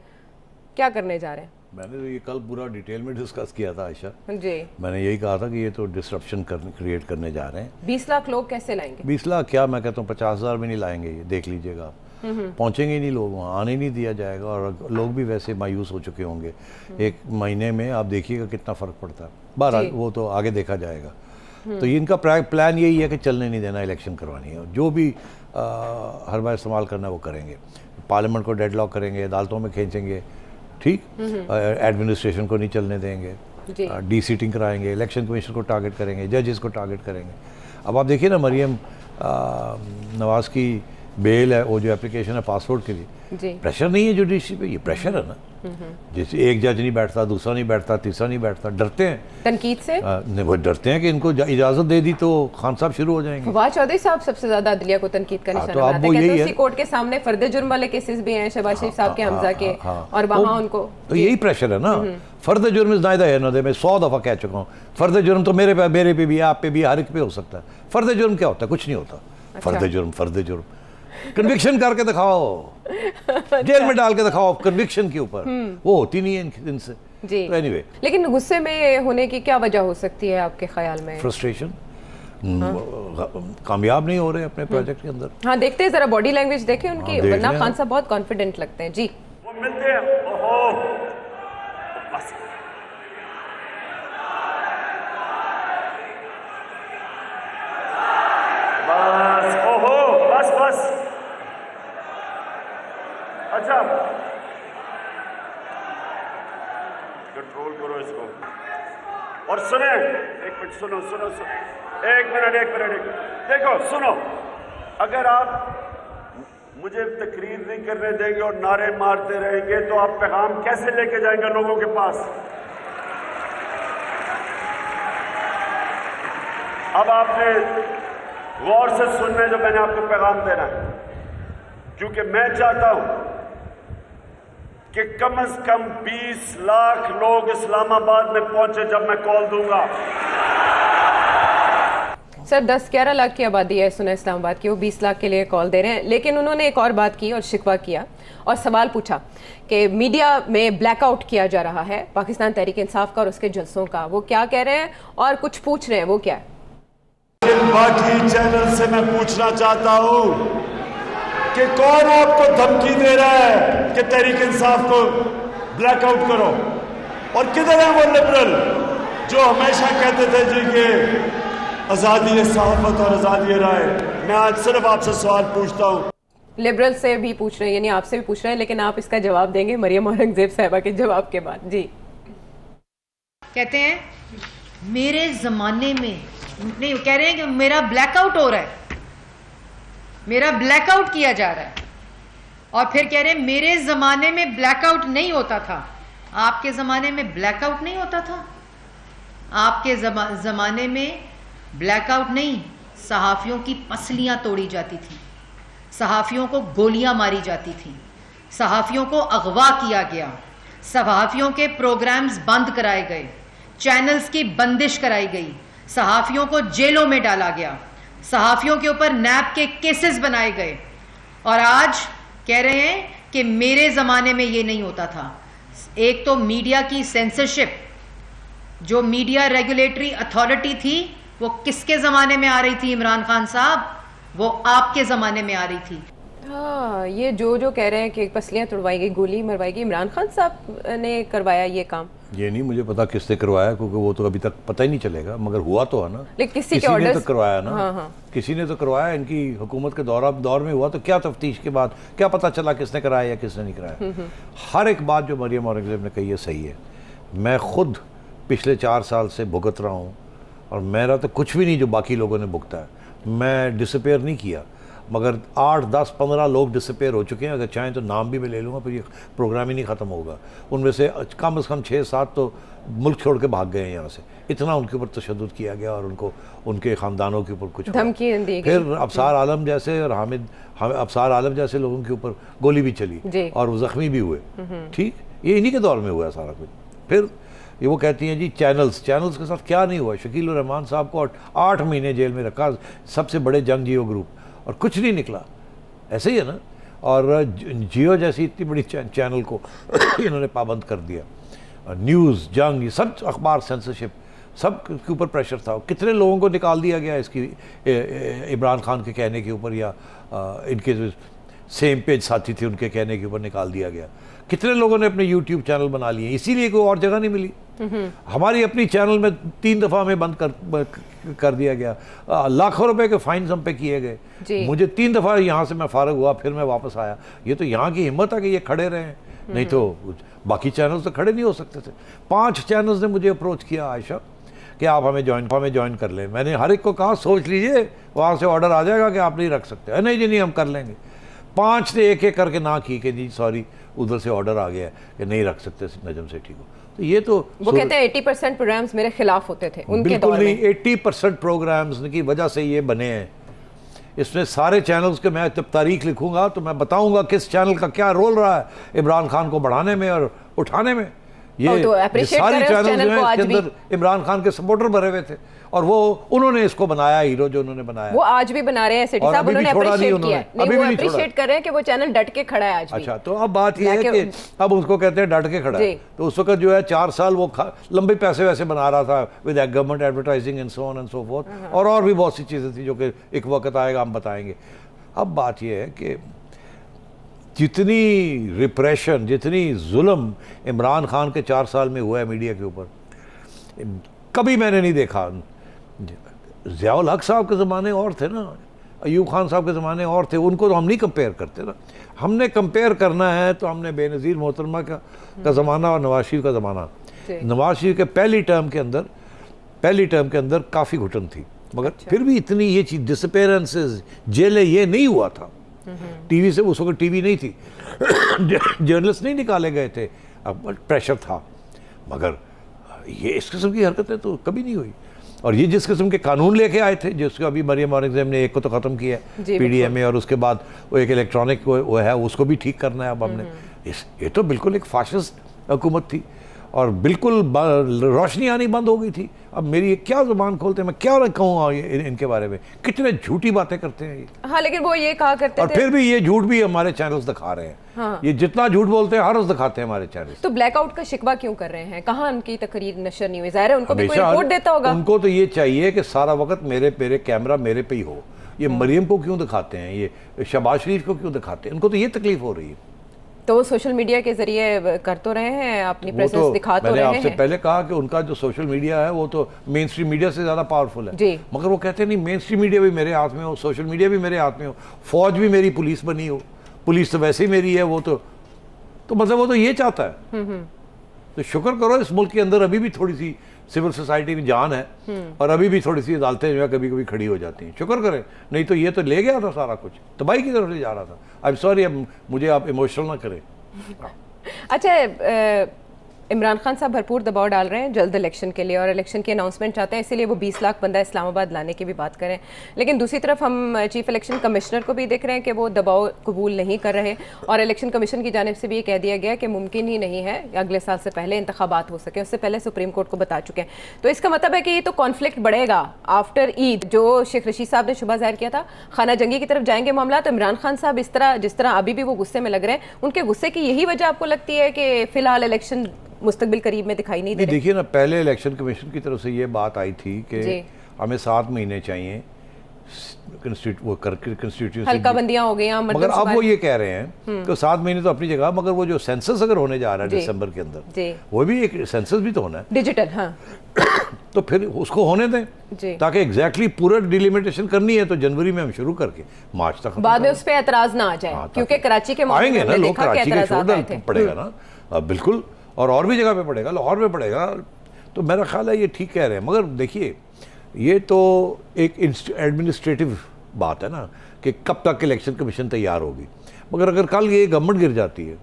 क्या करने जा रहे हैं? मैंने तो ये कल पूरा डिटेल में डिस्कस किया था आयशा जी। मैंने यही कहा था कि ये तो डिसरप्शन क्रिएट करने जा रहे हैं। 20 लाख लोग कैसे लाएंगे? 20 लाख क्या, मैं कहता हूँ 50,000 में नहीं लाएंगे, ये देख लीजिएगा। पहुँचेंगे ही नहीं लोग, वहाँ आने नहीं दिया जाएगा, और लोग भी वैसे मायूस हो चुके होंगे। एक महीने में आप देखिएगा कितना फ़र्क पड़ता है। बहरहाल वो तो आगे देखा जाएगा। तो इनका प्लान यही है कि चलने नहीं देना, इलेक्शन करवानी है, जो भी हर बार इस्तेमाल करना है वो करेंगे। पार्लियामेंट को डेडलॉक करेंगे, अदालतों में खींचेंगे, ठीक, एडमिनिस्ट्रेशन को नहीं चलने देंगे, डी-सीटिंग कराएंगे, इलेक्शन कमीशन को टारगेट करेंगे, जजेस को टारगेट करेंगे। अब आप देखिए ना मरियम नवाज़ की बेल है, वो जो एप्लीकेशन है पासपोर्ट के लिए, प्रेशर नहीं है जुडिशरी पे, ये प्रेशर है ना। जैसे एक जज नहीं बैठता, दूसरा नहीं बैठता, तीसरा नहीं बैठता, डरते हैं तनकीद से। वो डरते हैं कि इनको इजाज़त दे दी तो खान साहब शुरू हो जाएंगे। फवाद चौधरी साहब सबसे ज़्यादा अदलिया को तनकीद का निशाना बनाते हैं, कहते हैं उसी कोर्ट के सामने फर्द जुर्म वाले केसेस भी हैं, शहबाज शरीफ साहब के, हमजा के, और वहाँ उनको तो यही प्रेशर है ना। फर्द जुर्म is neither here nor there, मैं 100 दफ़ा कह चुका हूँ। फर्द जुर्म तो मेरे पे भी, आप पे भी, हर एक पे हो सकता है। फर्द जुर्म क्या होता है? कुछ नहीं होता। फर्द जुर्म कन्विक्शन करके दिखाओ, जेल में डाल के दिखाओ कन्विक्शन के ऊपर, वो होती नहीं है इनसे जी। तो एनीवे, लेकिन गुस्से में होने की क्या वजह हो सकती है आपके ख्याल में? फ्रस्ट्रेशन, कामयाब नहीं हो रहे अपने प्रोजेक्ट के अंदर। हाँ, देखते हैं जरा बॉडी लैंग्वेज देखें उनकी, वरना खान साहब बहुत कॉन्फिडेंट लगते हैं जी। वो मिलते हैं, ओहो बस ओहो बस अच्छा, कंट्रोल करो इसको। और सुने, एक मिनट सुनो सुनो सुनो, एक मिनट देखो सुनो, अगर आप मुझे तकरीर नहीं करने देंगे और नारे मारते रहेंगे तो आप पैगाम कैसे लेके जाएंगे लोगों के पास? अब आपने गौर से सुनने जो मैंने आपको पैगाम देना है, क्योंकि मैं चाहता हूं कि कम से कम 20 लाख लोग इस्लामाबाद में पहुंचे जब मैं कॉल दूंगा। सर 10-11 लाख की आबादी है सुना इस्लामाबाद की, वो 20 लाख के लिए कॉल दे रहे हैं। लेकिन उन्होंने एक और बात की और शिकवा किया और सवाल पूछा कि मीडिया में ब्लैकआउट किया जा रहा है पाकिस्तान तहरीक इंसाफ का और उसके जलसों का। वो क्या कह रहे हैं और कुछ पूछ रहे हैं, वो क्या है? बाकी चैनल से मैं पूछना चाहता हूं कि कौन आपको धमकी दे रहा है कि तहरीक इंसाफ को ब्लैकआउट करो, और किधर है वो लिबरल जो हमेशा कहते थे जी कि आजादी सहाफत और आजादी राय? मैं आज सिर्फ आपसे सवाल पूछता हूं। लिबरल से भी पूछ रहे हैं, यानी आपसे भी पूछ रहे हैं, लेकिन आप इसका जवाब देंगे मरियम औरंगजेब साहिबा के जवाब के बाद। जी कहते हैं मेरे जमाने में, नहीं कह रहे हैं कि मेरा ब्लैकआउट हो रहा है, मेरा ब्लैकआउट किया जा रहा है, और फिर कह रहे हैं मेरे जमाने में ब्लैकआउट नहीं होता था। आपके जमाने में ब्लैकआउट नहीं होता था? आपके जमाने में ब्लैकआउट नहीं, सहाफियों की पसलियां तोड़ी जाती थी, सहाफियों को गोलियां मारी जाती थी, सहाफियों को अगवा किया गया, सहाफियों के प्रोग्राम्स बंद कराए गए, चैनल्स की बंदिश कराई गई, सहाफियों को जेलों में डाला गया, सहाफियों के ऊपर नैब के केसेस बनाए गए, और आज कह रहे हैं कि मेरे जमाने में ये नहीं होता था। एक तो मीडिया की सेंसरशिप, जो मीडिया रेगुलेटरी अथॉरिटी थी, वो किसके जमाने में आ रही थी इमरान खान साहब? वो आपके जमाने में आ रही थी। हाँ, ये जो कह रहे हैं कि पसलियां तोड़वाई गई, गोली मरवाई गई, इमरान खान साहब ने करवाया ये काम? ये नहीं मुझे पता किसने करवाया, क्योंकि वो तो अभी तक पता ही नहीं चलेगा, मगर हुआ तो है ना, लेकिन किसी ने तो करवाया ना। हाँ। किसी ने तो करवाया, इनकी हुकूमत के दौर में हुआ, तो क्या तफ्तीश के बाद क्या पता चला किसने कराया या किसने नहीं कराया। हर एक बात जो मरियम औरंगजेब ने कही है सही है। मैं खुद पिछले 4 साल से भुगत रहा हूँ, और मेरा तो कुछ भी नहीं जो बाकी लोगों ने भुगता है। मैं डिसअपेयर नहीं किया, मगर 8, 10, 15 लोग डिसअपेयर हो चुके हैं। अगर चाहें तो नाम भी मैं ले लूँगा, फिर ये प्रोग्राम ही नहीं ख़त्म होगा। उनमें से कम से कम 6-7 तो मुल्क छोड़ के भाग गए हैं यहाँ से। इतना उनके ऊपर तशद्दुद किया गया और उनको उनके ख़ानदानों के ऊपर कुछ धमकी दी गई। फिर अबसार आलम जैसे और अबसार आलम जैसे लोगों के ऊपर गोली भी चली और वो ज़ख्मी भी हुए। ठीक, ये इन्हीं के दौर में हुआ है सारा कुछ। फिर ये वो कहती हैं जी चैनल्स के साथ क्या नहीं हुआ। शकील रहमान साहब को 8 महीने जेल में रखा, सबसे बड़े जंग जियो ग्रुप, और कुछ नहीं निकला। ऐसे ही है ना। और जियो जैसी इतनी बड़ी चैनल को इन्होंने पाबंद कर दिया। न्यूज़, जंग, ये सब अखबार, सेंसरशिप, सब के ऊपर प्रेशर था। कितने लोगों को निकाल दिया गया इसकी इमरान खान के कहने के ऊपर, या इनके जो सेम पेज साथी थे उनके कहने के ऊपर निकाल दिया गया। कितने लोगों ने अपने यूट्यूब चैनल बना लिए, इसीलिए कोई और जगह नहीं मिली। हमारी अपनी चैनल में 3 दफ़ा हमें बंद कर दिया गया, लाखों रुपए के फाइन हम पे किए गए। मुझे 3 दफ़ा यहाँ से मैं फारग हुआ, फिर मैं वापस आया। ये तो यहाँ की हिम्मत है कि ये खड़े रहे, नहीं तो बाकी चैनल्स तो खड़े नहीं हो सकते थे। 5 चैनल्स ने मुझे अप्रोच किया, आयशा, कि आप हमें ज्वाइन कर लें। मैंने हर एक को कहा सोच लीजिए, वहाँ से ऑर्डर आ जाएगा कि आप नहीं रख सकते। नहीं जी नहीं, हम कर लेंगे। 5 ने एक करके ना की कि जी सॉरी, उधर से ऑर्डर आ गया कि नहीं रख सकते नजम से, ठीक हो। तो ये तो वो कहते हैं 80% प्रोग्राम्स मेरे खिलाफ होते थे उनके दौर में। नहीं, 80% प्रोग्राम्स की वजह से ये बने हैं। इसमें सारे चैनल्स के मैं जब तारीख लिखूंगा तो मैं बताऊंगा किस चैनल का क्या रोल रहा है इमरान खान को बढ़ाने में और उठाने में। ये तो सारी चैनल जो है इसके अंदर इमरान खान के सपोर्टर भरे हुए थे, और वो उन्होंने इसको बनाया हीरो जो उन्होंने बनाया। वो आज भी बना रहे हैं सिटी साहब, उन्होंने अप्रिशिएट किया। नहीं, वो अप्रिशिएट कर रहे हैं कि वो चैनल डट के खड़ा है आज भी। अच्छा, तो अब बात ये है कि अब उसको कहते हैं डट के खड़ा है। तो उस वक्त जो है 4 साल वो लंबे पैसे वैसे बना रहा था with government advertising and so on and so fourth, और भी बहुत सी चीज़ें थी जो कि एक वक्त आएगा हम बताएंगे। अब बात ये है कि जितनी रिप्रेशन, जितनी जुल्म इमरान खान के 4 साल में हुआ है मीडिया के ऊपर, कभी मैंने नहीं देखा। ज़ियाउल हक साहब के ज़माने और थे ना, अयूब खान साहब के ज़माने और थे, उनको तो हम नहीं कंपेयर करते ना। हमने कंपेयर करना है तो हमने बेनज़ीर मोहतरमा का ज़माना और नवाज शरीफ का ज़माना। नवाज शरीफ के पहली टर्म के अंदर पहली टर्म के अंदर काफ़ी घुटन थी, मगर फिर भी इतनी ये चीज़ डिसअपेरेंसेस, जेलें, ये नहीं हुआ था। टीवी से उस वक्त टीवी नहीं थी, जर्नलिस्ट नहीं निकाले गए थे, अब प्रेशर था, मगर ये इस किस्म की हरकतें तो कभी नहीं हुई। और ये जिस किस्म के कानून लेके आए थे, जिसको अभी मरियम औरंगज़ेब ने एक को तो ख़त्म किया है PDMA, और उसके बाद वो एक इलेक्ट्रॉनिक वो है, उसको भी ठीक करना है अब हमने। ये तो बिल्कुल एक फाशिस्ट हुकूमत थी और बिल्कुल रोशनी आनी बंद हो गई थी। अब मेरी क्या ज़ुबान खोलते हैं, मैं क्या कहूँ इनके बारे में, कितने झूठी बातें करते हैं ये। हाँ, लेकिन वो ये कहा करते और थे, फिर भी ये झूठ भी हमारे चैनल्स दिखा रहे हैं। हाँ। ये जितना झूठ बोलते हैं हर रोज दिखाते हैं हमारे चैनल। तो ब्लैकआउट का शिकवा क्यों कर रहे हैं? कहाँ उनकी तकरीर नशर नहीं हुई? जाहिर है उनको भी कोई रिपोर्ट देता होगा। उनको तो ये चाहिए कि सारा वक्त मेरे कैमरा मेरे पे ही हो। ये मरियम को क्यों दिखाते हैं, ये शहबाज शरीफ को क्यों दिखाते हैं? उनको तो ये तकलीफ हो रही है। तो वो सोशल मीडिया के जरिए कर तो रहे हैं, अपनी प्रेजेंस दिखा तो रहे हैं। मैंने आपसे पहले कहा कि उनका जो सोशल मीडिया है वो तो मेन स्ट्रीम मीडिया से ज़्यादा पावरफुल है जी। मगर वो कहते हैं नहीं, मेन स्ट्रीम मीडिया भी मेरे हाथ में हो, सोशल मीडिया भी मेरे हाथ में हो, फौज भी मेरी पुलिस बनी हो, पुलिस तो वैसे ही मेरी है, वो तो मतलब वो तो ये चाहता है। तो शुक्र करो इस मुल्क के अंदर अभी भी थोड़ी सी सिविल सोसाइटी में जान है और अभी भी थोड़ी सी अदालतें जो है कभी कभी खड़ी हो जाती हैं। शुक्र करें, नहीं तो ये तो ले गया था सारा कुछ, तबाही की तरफ ले जा रहा था। आई एम सॉरी, अब मुझे आप इमोशनल ना करें। अच्छा, इमरान खान साहब भरपूर दबाव डाल रहे हैं जल्द इलेक्शन के लिए और इलेक्शन की अनाउंसमेंट चाहते हैं, इसीलिए वो 20 लाख बंदा इस्लामाबाद लाने की भी बात करें। लेकिन दूसरी तरफ हम चीफ इलेक्शन कमिश्नर को भी देख रहे हैं कि वो दबाव कबूल नहीं कर रहे और इलेक्शन कमीशन की जानिब से भी ये कह दिया गया कि मुमकिन ही नहीं है अगले साल से पहले इंतखाबात हो सके। उससे पहले सुप्रीम कोर्ट को बता चुके हैं। तो इसका मतलब है कि ये तो कॉन्फ्लिक्ट बढ़ेगा आफ्टर ईद। जो शेख रशीद साहब ने शुबह जाहिर किया था खाना जंगी की तरफ जाएंगे मामला, तो इमरान खान साहब इस तरह जिस तरह अभी भी वो गुस्से में लग रहे हैं, उनके गुस्से की यही वजह आपको लगती है कि फिलहाल इलेक्शन मुस्तकबिल करीब में दिखाई नहीं दे रहे? देखिए ना, पहले इलेक्शन कमीशन की तरफ से ये बात आई थी कि हमें 7 महीने चाहिए वो करके कंस्टिट्यूशन, हल्का बंदियां हो गई, मगर अब वो ये कह रहे हैं कि 7 महीने तो अपनी जगह, मगर वो जो सेंसस अगर होने जा रहा है दिसंबर के अंदर, वो भी एक सेंसस भी तो होना है डिजिटल। हाँ, तो फिर उसको होने दें ताकि एग्जैक्टली पूरा डिलिमिटेशन करनी है तो जनवरी में हम शुरू करके मार्च तक बाद में उस पर एतराज ना आ जाए, क्योंकि कराची के आएंगे ना लोग, कराची के शोल्डर पड़ेगा ना, बिल्कुल, और भी जगह पे पड़ेगा, लाहौर में पड़ेगा। तो मेरा ख्याल है ये ठीक कह रहे हैं, मगर देखिए ये तो एक एडमिनिस्ट्रेटिव बात है ना कि कब तक इलेक्शन कमीशन तैयार होगी, मगर अगर कल ये गवर्नमेंट गिर जाती है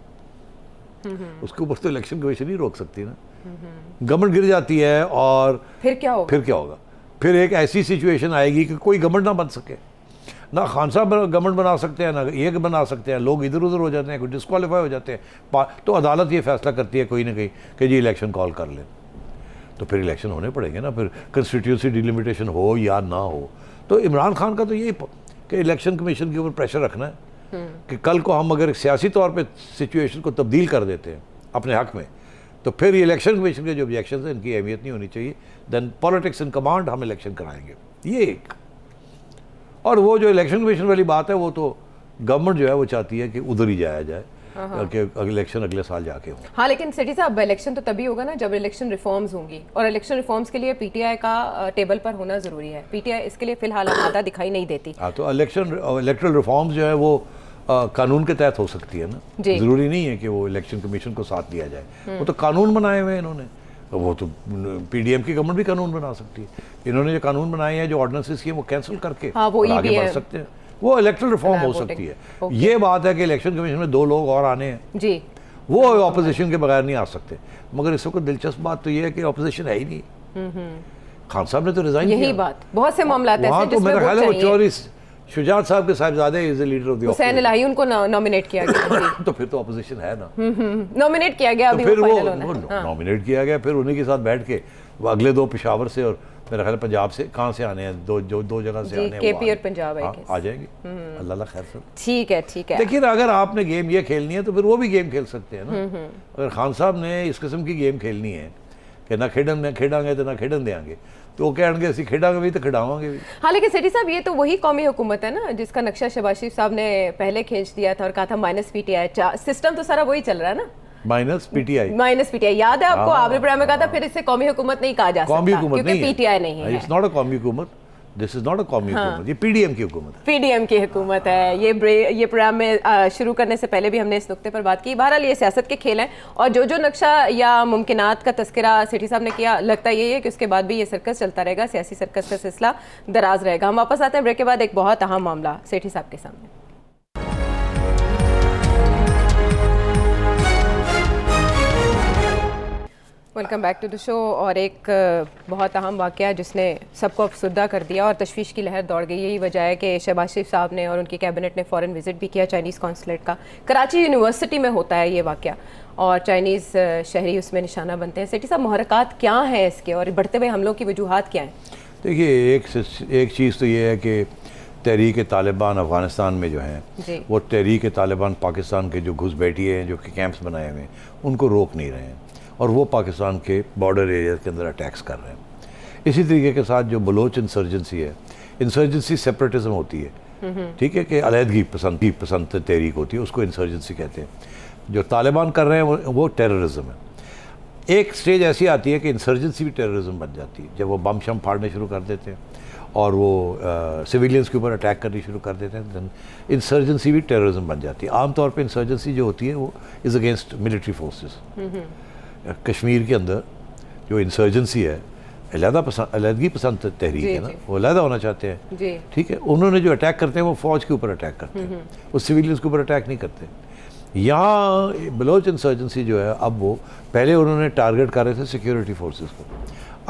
उसके ऊपर तो इलेक्शन कमीशन ही रोक सकती है ना। गवर्नमेंट गिर जाती है और फिर क्या होगा? फिर एक ऐसी सिचुएशन आएगी कि कोई गवर्नमेंट ना बन सके, ना खान साहब गवर्नमेंट बना सकते हैं, ना ये बना सकते हैं, लोग इधर उधर हो जाते हैं, कोई डिस्क्वालीफाई हो जाते हैं, तो अदालत ये फैसला करती है कोई ना कहीं कि जी इलेक्शन कॉल कर लें, तो फिर इलेक्शन होने पड़ेंगे ना, फिर कंस्टिट्यूंसी डिलिमिटेशन हो या ना हो। तो इमरान खान का तो यही कि इलेक्शन कमीशन के ऊपर प्रेशर रखना है कि कल को हम अगर सियासी तौर पर सिचुएशन को तब्दील कर देते हैं अपने हक में, तो फिर इलेक्शन कमीशन के जो ऑब्जेक्शन है इनकी अहमियत नहीं होनी चाहिए, देन पॉलिटिक्स इन कमांड, हम इलेक्शन कराएंगे, ये एक। और वो जो इलेक्शन कमीशन वाली बात है वो तो गवर्नमेंट जो है वो चाहती है कि उधर ही जाया जाए कि इलेक्शन अगले साल जाके हो। हाँ, लेकिन सेठी साहब इलेक्शन तो तभी होगा ना जब इलेक्शन रिफॉर्म्स होंगी, और इलेक्शन रिफॉर्म्स के लिए पीटीआई का टेबल पर होना जरूरी है। पीटीआई इसके लिए फिलहाल आधा दिखाई नहीं देती। हाँ, तो इलेक्ट्रल रिफॉर्म्स जो है वो कानून के तहत हो सकती है ना, जरूरी नहीं है कि वो इलेक्शन कमीशन को साथ दिया जाए। वो तो कानून बनाए हुए हैं इन्होंने, वो तो पीडीएम की गवर्नमेंट भी कानून बना सकती है। इन्होंने जो कानून बनाए हैं, जो ऑर्डिनेंसेस किए, वो कैंसिल करके आगे बढ़ सकते हैं, वो इलेक्ट्रल रिफॉर्म हो सकती है। ये बात है कि इलेक्शन कमीशन में 2 लोग और आने हैं जी, वो ऑपोजिशन के बगैर नहीं आ सकते। मगर इस वक्त दिलचस्प बात तो ये है कि ऑपोजिशन है ही नहीं। खान साहब ने तो रिजाइन किया, यही बात बहुत से मामला तो मेरा ख्याल है वो 24 शुजात साहब के साहिबजादे is the leader of the Hussain Elahi, उनको नॉमिनेट किया गया। तो फिर तो ऑपोजिशन है ना, नॉमिनेट किया गया, तो फिर वो नॉमिनेट किया गया, फिर उन्हीं के साथ बैठ के अगले 2 पेशावर से और मेरा ख्याल पंजाब से, कहाँ से आने हैं, दो जगह से आने हैं, केपी और पंजाब आ जाएंगे। अल्लाह खैर सब ठीक है। लेकिन अगर आपने गेम ये खेलनी है तो फिर वो भी गेम खेल सकते हैं ना। अगर खान साहब ने इस किस्म की गेम खेलनी है कि ना खेडांगे तो ना खेडन देंगे, तो कहेंगे असं खेडांगे भी तो खिडावांगे भी। हाँ, लेकिन सेठी साहब ये तो वही कौमी हुकूमत है ना जिसका नक्शा शहबाज शरीफ साहब ने पहले खींच दिया था और कहा था माइनस पीटीआई, सिस्टम तो सारा वही चल रहा है ना, माइनस पीटीआई याद है आपको? आपने प्रोग्राम में कहा था फिर इसे कौमी हुकूमत नहीं कहा जा सकता क्योंकि पीटीआई नहीं है। इट्स नॉट अ कौमी हुकूमत, दिस इज़ नॉट अ कौमी हुकूमत, ये पीडीएम की हुकूमत है। पीडीएम की हुकूमत है। ये प्रोग्राम में शुरू करने से पहले भी हमने इस नुक्ते पर बात की। बहरहाल ये सियासत के खेल हैं और जो नक्शा या मुमकिनात का तस्करा सेठी साहब ने किया, लगता यही है कि उसके बाद भी ये सर्कस चलता रहेगा, सियासी सर्कस का सिलसिला दराज रहेगा। हम वापस आते हैं ब्रेक के बाद एक बहुत अहम मामला सेठी साहब के सामने। Welcome back to the show. और एक बहुत अहम वाक़या जिसने सबको अफसुर्दा कर दिया और तशवीश की लहर दौड़ गई, यही वजह है कि शहबाज शरीफ साहब ने और उनकी कैबिनेट ने फ़ॉरेन विज़िट भी किया चाइनीज़ कॉन्सुलेट का। कराची यूनिवर्सिटी में होता है ये वाक़या और चाइनीज़ शहरी उसमें निशाना बनते हैं। सेठी साहब, मुहरक़ात क्या हैं इसके और बढ़ते हुए हमलों की वजूहात क्या हैं? देखिए, एक चीज़ तो ये है कि तहरीक तालिबान अफ़गानिस्तान में जो हैं वो तहरीक तालिबान पाकिस्तान के जो घुसपैठिए हैं, जो कि कैंप्स बनाए हुए हैं, उनको रोक नहीं रहे हैं और वो पाकिस्तान के बॉर्डर एरिया के अंदर अटैक्स कर रहे हैं। इसी तरीके के साथ जो बलोच इंसर्जेंसी है, इंसर्जेंसी सेपरेटिज्म होती है, ठीक है, कि अलहदगी पसंद तहरीक होती है, उसको इंसर्जेंसी कहते हैं। जो तालिबान कर रहे हैं वो टेररिज्म है। एक स्टेज ऐसी आती है कि इंसर्जेंसी भी टेररिज्म बन जाती है, जब वो बम शम फाड़ने शुरू कर देते हैं और वो सिविलियंस के ऊपर अटैक करनी शुरू कर देते हैं, दैन इंसर्जेंसी भी टेररिज्म बन जाती है। आमतौर पे इंसर्जेंसी जो होती है वो is against military forces. Kashmir के अंदर जो इंसर्जेंसी है, अलहदगी पसंद तहरीक है ना, वो अलहदा होना चाहते हैं, ठीक है। उन्होंने जो अटैक करते हैं वो फ़ौज के ऊपर अटैक करते हैं, वो सिविलियंस के ऊपर अटैक नहीं करते। यहाँ बलोच इंसर्जेंसी जो है, अब वो पहले उन्होंने टारगेट कर रहे थे सिक्योरिटी फोर्सेस को,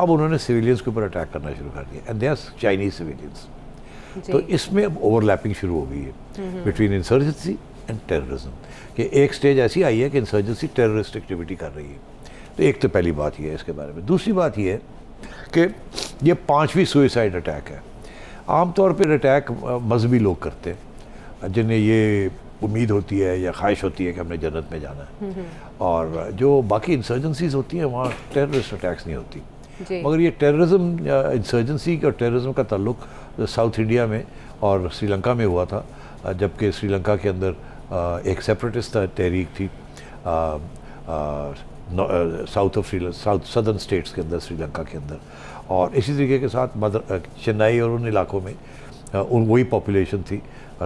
अब उन्होंने सिविलियंस के ऊपर अटैक करना शुरू कर दिया, and they are Chinese civilians. तो इसमें अब ओवरलैपिंग शुरू हो गई है बिटवीन इंसर्जेंसी एंड टेररिज्म, कि एक स्टेज ऐसी आई है कि इंसर्जेंसी टेररिस्ट एक्टिविटी कर रही है। तो एक तो पहली बात ये है इसके बारे में। दूसरी बात ये है कि ये 5वीं सुइसाइड अटैक है। आमतौर पर अटैक मजहबी लोग करते हैं, जिन्हें ये उम्मीद होती है या ख्वाहिश होती है कि हमने जन्नत में जाना है, और जो बाकी इंसर्जेंसीज होती हैं वहाँ टेररिस्ट अटैक्स नहीं होती। मगर ये टेररिज्म, इंसर्जेंसी और टेररिज्म का ताल्लुक साउथ इंडिया में और श्रीलंका में हुआ था, जबकि श्रीलंका के अंदर एक सेपरेटिस्ट तहरीक थी साउथ सदर्न स्टेट्स के अंदर, श्रीलंका के अंदर। और इसी तरीके के साथ चेन्नई और उन इलाकों में वही पॉपुलेशन थी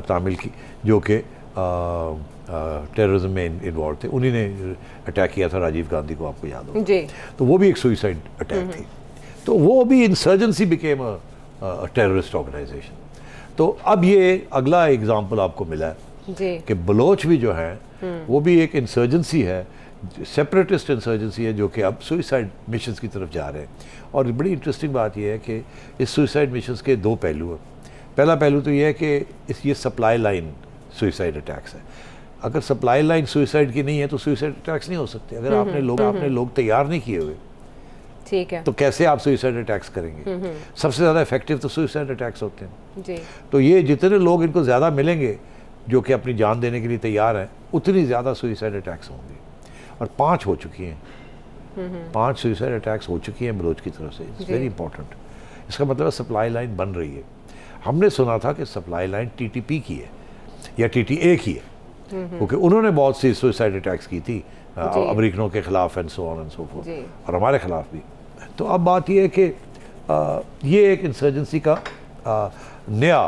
तामिल की जो कि टेररिज्म में इन्वॉल्व थे। उन्हीं ने अटैक किया था राजीव गांधी को, आपको याद होगा जी। तो वो भी एक सुइसाइड अटैक थी। तो वो भी insurgency became a terrorist organization. तो अब ये अगला एग्जाम्पल आपको मिला है कि बलोच भी जो है वो भी एक इंसर्जेंसी है, सेपरेटिस्ट इंसर्जेंसी है, जो कि अब सुइसाइड मिशंस की तरफ जा रहे हैं। और बड़ी इंटरेस्टिंग बात यह है कि इस सुइसाइड मिशंस के 2 पहलू हैं। पहला पहलू तो ये है कि ये सप्लाई लाइन सुइसाइड अटैक्स है। अगर सप्लाई लाइन सुइसाइड की नहीं है तो सुइसाइड अटैक्स नहीं हो सकते। अगर आपने लोग तैयार नहीं किए हुए, ठीक है, तो कैसे आप सुइसाइड अटैक्स करेंगे? सबसे ज़्यादा इफेक्टिव तो सुइसाइड अटैक्स होते हैं जी। तो ये जितने लोग इनको ज़्यादा मिलेंगे जो कि अपनी जान देने के लिए तैयार हैं, उतनी ज़्यादा सुइसाइड अटैक्स होंगे। और 5 हो चुकी हैं, 5 सुइसाइड अटैक्स हो चुकी हैं बलोच की तरफ से। It's very important. इसका मतलब सप्लाई लाइन बन रही है। हमने सुना था कि सप्लाई लाइन टीटीपी की है या टीटीए की है, क्योंकि उन्होंने बहुत सी सुइसाइड अटैक्स की थी अमेरिकनों के खिलाफ and so on and so fourth, और हमारे खिलाफ भी। तो अब बात यह है कि ये एक इंसर्जेंसी का नया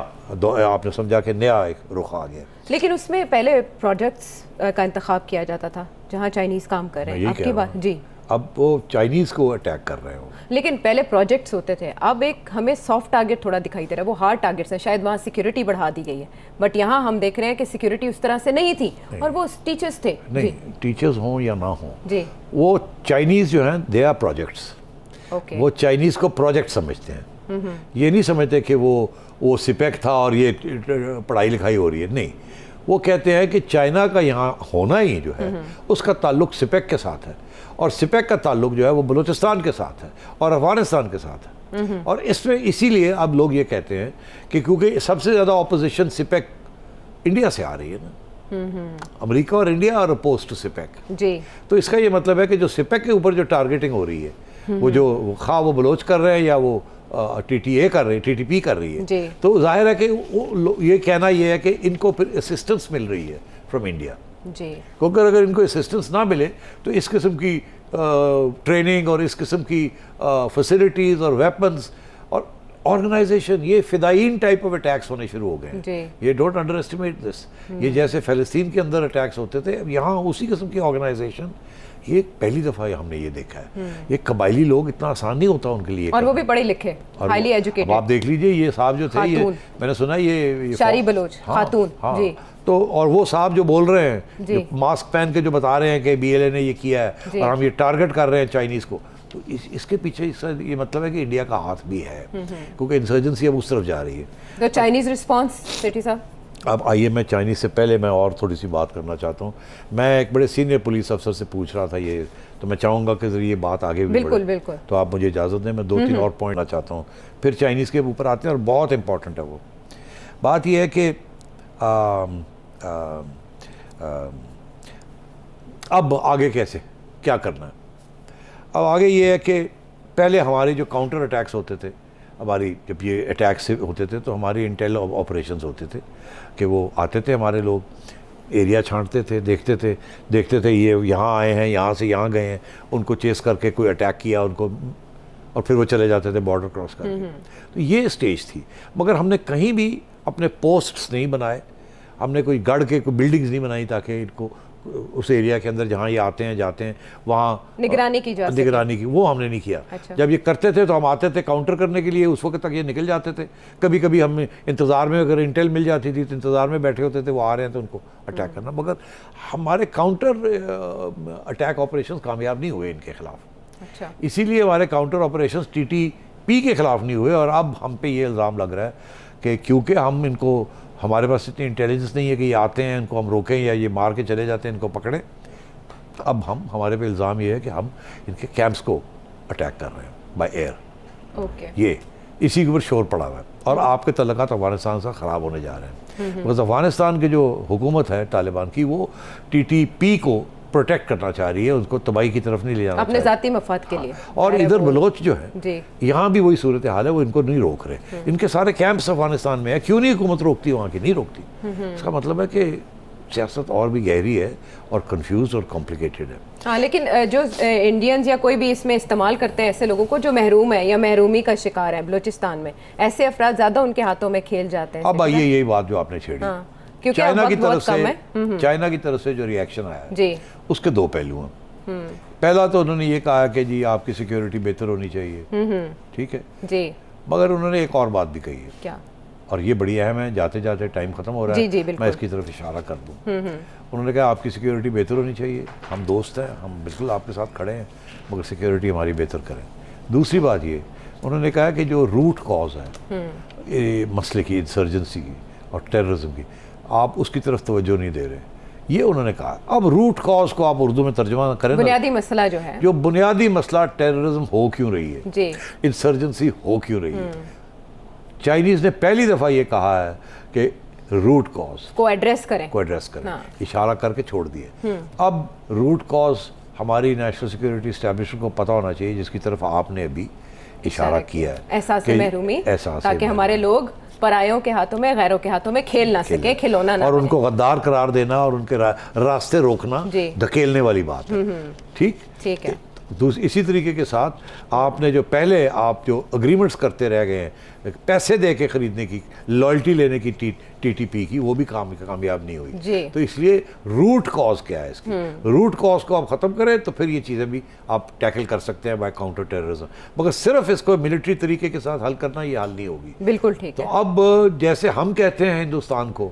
आपने समझा कि नया एक रुख आ गया। लेकिन उसमें पहले प्रोजेक्ट्स का इंतखाब किया जाता था जहाँ चाइनीज़ काम कर रहे हैं। आपकी बात जी, अब वो चाइनीज़ को अटैक कर रहे हो, लेकिन पहले प्रोजेक्ट्स होते थे। अब एक हमें सॉफ्ट टारगेट थोड़ा दिखाई दे रहा है, वो हार्ड टारगेट्स है। शायद वहाँ सिक्योरिटी बढ़ा दी गई है, बट यहाँ हम देख रहे हैं कि सिक्योरिटी उस तरह से नहीं थी। और वो टीचर्स थे, नहीं टीचर्स हों या ना हों जी, वो चाइनीज़ जो हैं दे आर प्रोजेक्ट्स। वो चाइनीज़ को प्रोजेक्ट समझते हैं, ये नहीं समझते कि वो सिपेक था और ये पढ़ाई लिखाई हो रही है। नहीं, वो कहते हैं कि चाइना का यहाँ होना ही जो है उसका ताल्लुक सिपेक के साथ है, और सिपेक का ताल्लुक जो है वो बलूचिस्तान के साथ है और अफगानिस्तान के साथ है। और इसमें इसीलिए अब लोग ये कहते हैं कि क्योंकि सबसे ज़्यादा ऑपोजिशन सिपेक इंडिया से आ रही है ना, अमेरिका और इंडिया और अपोज टू सिपेक जी। तो इसका ये मतलब है कि जो सिपेक के ऊपर जो टारगेटिंग हो रही है, वो जो वो बलोच कर रहे हैं या वो टीटीए कर रही है, टीटीपी कर रही है, तो जाहिर है कि ये कहना ये है कि इनको फिर असिस्टेंस मिल रही है फ्रॉम इंडिया जी। क्योंकि अगर इनको असिस्टेंस ना मिले तो इस किस्म की ट्रेनिंग और इस किस्म की फैसिलिटीज़ और वेपन्स और ऑर्गेनाइजेशन, ये फिदाइन टाइप ऑफ अटैक्स होने शुरू हो गए जी। हैं। ये डोंट अंडर एस्टिमेट दिस। ये जैसे फ़लस्तीन के अंदर अटैक्स होते थे, अब यहाँ उसी किस्म की ऑर्गेनाइजेशन, ये पहली दफ़ा हमने ये देखा है। ये कबायली लोग, इतना आसान नहीं होता उनके लिए, और वो भी पढ़े लिखे, हाईली अब एजुकेटेड। आप देख लीजिए ये साहब जो थे, ये मैंने सुना ये शारी बलोच खातून। हाँ, जी। तो और वो साहब जो बोल रहे हैं, जो मास्क पहन के जो बता रहे हैं कि BLA ने ये किया है और हम ये टारगेट कर रहे हैं चाइनीज़ को, तो इसके पीछे ये मतलब है कि इंडिया का हाथ भी है, क्योंकि इंसर्जेंसी अब उस तरफ जा रही है। तो चाइनीज़ रिस्पॉन्स सेठी साहब? अब आइए, मैं चाइनीज़ से पहले मैं और थोड़ी सी बात करना चाहता हूँ। मैं एक बड़े सीनियर पुलिस अफसर से पूछ रहा था ये, तो मैं चाहूँगा कि ये बात आगे भी बिल्कुल बढ़े। बिल्कुल। तो आप मुझे इजाज़त दें, मैं 2-3 और पॉइंट ना चाहता हूँ, फिर चाइनीज़ के ऊपर आते हैं, और बहुत इंपॉर्टेंट है वो बात। यह है कि अब आगे कैसे क्या करना है। अब आगे ये है कि पहले हमारे जो काउंटर अटैक्स होते थे, हमारी जब ये अटैक्स होते थे तो हमारी इंटेल ऑपरेशंस होते थे कि वो आते थे, हमारे लोग एरिया छांटते थे, देखते थे ये यहाँ आए हैं, यहाँ से यहाँ गए हैं, उनको चेस करके कोई अटैक किया उनको, और फिर वो चले जाते थे बॉर्डर क्रॉस करके। तो ये स्टेज थी, मगर हमने कहीं भी अपने पोस्ट्स नहीं बनाए, हमने कोई गढ़ के कोई बिल्डिंग्स नहीं बनाई ताकि इनको उस एरिया के अंदर जहाँ ये आते हैं जाते हैं वहाँ निगरानी की जा सके। निगरानी की वो हमने नहीं किया। अच्छा। जब ये करते थे तो हम आते थे काउंटर करने के लिए, उस वक्त तक ये निकल जाते थे। कभी कभी हम इंतज़ार में, अगर इंटेल मिल जाती थी तो इंतज़ार में बैठे होते थे, वो आ रहे हैं तो उनको अटैक करना, मगर हमारे काउंटर अटैक ऑपरेशन कामयाब नहीं हुए इनके खिलाफ। अच्छा। इसीलिए हमारे काउंटर ऑपरेशन TTP के खिलाफ नहीं हुए, और अब हम पे ये इल्ज़ाम लग रहा है कि क्योंकि हम इनको, हमारे पास इतनी इंटेलिजेंस नहीं है कि ये आते हैं इनको हम रोकें या ये मार के चले जाते हैं इनको पकड़ें। अब हमारे पे इल्ज़ाम ये है कि हम इनके कैंप्स को अटैक कर रहे हैं बाय एयर। ओके। ये इसी के ऊपर शोर पड़ा हुआ है, और आपके तल्लुकात अफगानिस्तान से ख़राब होने जा रहे हैं। बस अफगानिस्तान की जो हुकूमत है तालिबान की, वो TTP को प्रोटेक्ट करना चाह रही है, उसको तबाही की तरफ नहीं ले जाना अपने ज़ाती मफाद के लिए। और इधर बलोच जो है जी, यहाँ भी वही सूरत हाल है, वो इनको नहीं रोक रहे। इनके सारे कैंप्स अफगानिस्तान में है, क्यों नहीं हुकूमत रोकती, वहाँ की नहीं रोकती। इसका मतलब है कि सियासत और भी गहरी है और कंफ्यूज और कॉम्प्लिकेटेड है। हाँ, लेकिन जो इंडियंस या कोई भी इसमें इस्तेमाल करते हैं ऐसे लोगों को जो महरूम है या महरूमी का शिकार है बलूचिस्तान में, ऐसे अफराद ज़्यादा उनके हाथों में खेल जाते हैं। अब आइए यही बात जो आपने छेड़ी, क्योंकि चाइना की वक्त बहुत तरफ कम है। से, चाइना की तरफ से जो रिएक्शन आया है जी, उसके दो पहलू हैं। पहला तो उन्होंने ये कहा कि जी आपकी सिक्योरिटी बेहतर होनी चाहिए, ठीक है जी, मगर उन्होंने एक और बात भी कही है, क्या? और ये बड़ी अहम है, जाते जाते टाइम खत्म हो रहा जी, है, जी, बिल्कुल। मैं इसकी तरफ इशारा कर दूं। उन्होंने कहा आपकी सिक्योरिटी बेहतर होनी चाहिए, हम दोस्त हैं, हम बिल्कुल आपके साथ खड़े हैं, मगर सिक्योरिटी हमारी बेहतर करें। दूसरी बात ये, उन्होंने कहा कि जो रूट कॉज है ये मसले की, इंसर्जेंसी की और टेररिज्म की, आप उसकी तरफ तवज्जो नहीं दे रहे, ये उन्होंने कहा। अब रूट कॉज को आप उर्दू में तर्जुमा करें, बुनियादी मसला जो है, जो बुनियादी मसला टेररिज्म हो क्यों रही है, जी, इंसर्जेंसी हो क्यों रही है। चाइनीज़ ने पहली दफ़ा ये कहा है कि रूट कॉज को एड्रेस करें, हाँ। इशारा करके छोड़ दिए। अब रूट कॉज हमारी नेशनल सिक्योरिटी एस्टैब्लिशमेंट को पता होना चाहिए, जिसकी तरफ आपने अभी इशारा किया है, एहसास महरूमी, ताकि महरूमी। हमारे लोग परायों के हाथों में, गैरों के हाथों में खेल ना सके, खिलौना ना और बने। उनको गद्दार करार देना और उनके रास्ते रोकना धकेलने वाली बात है। ठीक है। इसी तरीके के साथ आपने जो पहले आप जो अग्रीमेंट्स करते रह गए हैं, पैसे दे के ख़रीदने की, लॉयल्टी लेने की TTP की, वो भी कामयाब नहीं हुई। तो इसलिए रूट कॉज क्या है इसकी, रूट कॉज को आप ख़त्म करें तो फिर ये चीज़ें भी आप टैकल कर सकते हैं बाय काउंटर टेररिज्म, मगर सिर्फ इसको मिलिट्री तरीके के साथ हल करना ये हल नहीं होगी। बिल्कुल ठीक तो है। अब जैसे हम कहते हैं हिंदुस्तान को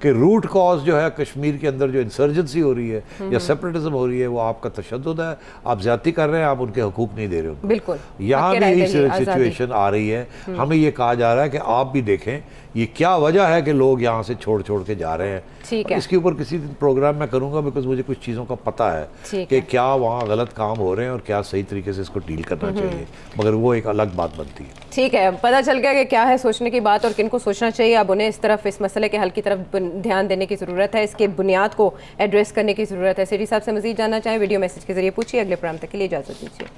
कि रूट कॉज जो है कश्मीर के अंदर जो इंसर्जेंसी हो रही है या सेपरेटिज्म हो रही है, वो आपका तशद्दुद है, आप ज्यादती कर रहे हैं, आप उनके हकूक नहीं दे रहे हो। बिल्कुल, यहाँ भी यही सिचुएशन आ रही है। हमें ये कहा जा रहा है कि आप भी देखें ये क्या वजह है कि लोग यहाँ से छोड़ के जा रहे हैं। ठीक है, इसके ऊपर किसी दिन प्रोग्राम में करूँगा, बिकॉज मुझे कुछ चीज़ों का पता है कि क्या वहाँ गलत काम हो रहे हैं और क्या सही तरीके से इसको डील करना चाहिए, मगर वो एक अलग बात बनती है। ठीक है, पता चल गया कि क्या है सोचने की बात और किनको सोचना चाहिए। अब उन्हें इस तरफ, इस मसले के हल की तरफ ध्यान देने की ज़रूरत है, इसके बुनियाद को एड्रेस करने की ज़रूरत है। सिटी साहब से मज़ीद जानना चाहें वीडियो मैसेज के जरिए पूछिए। अगले प्रोग्राम तक के लिए इजाज़त दीजिए।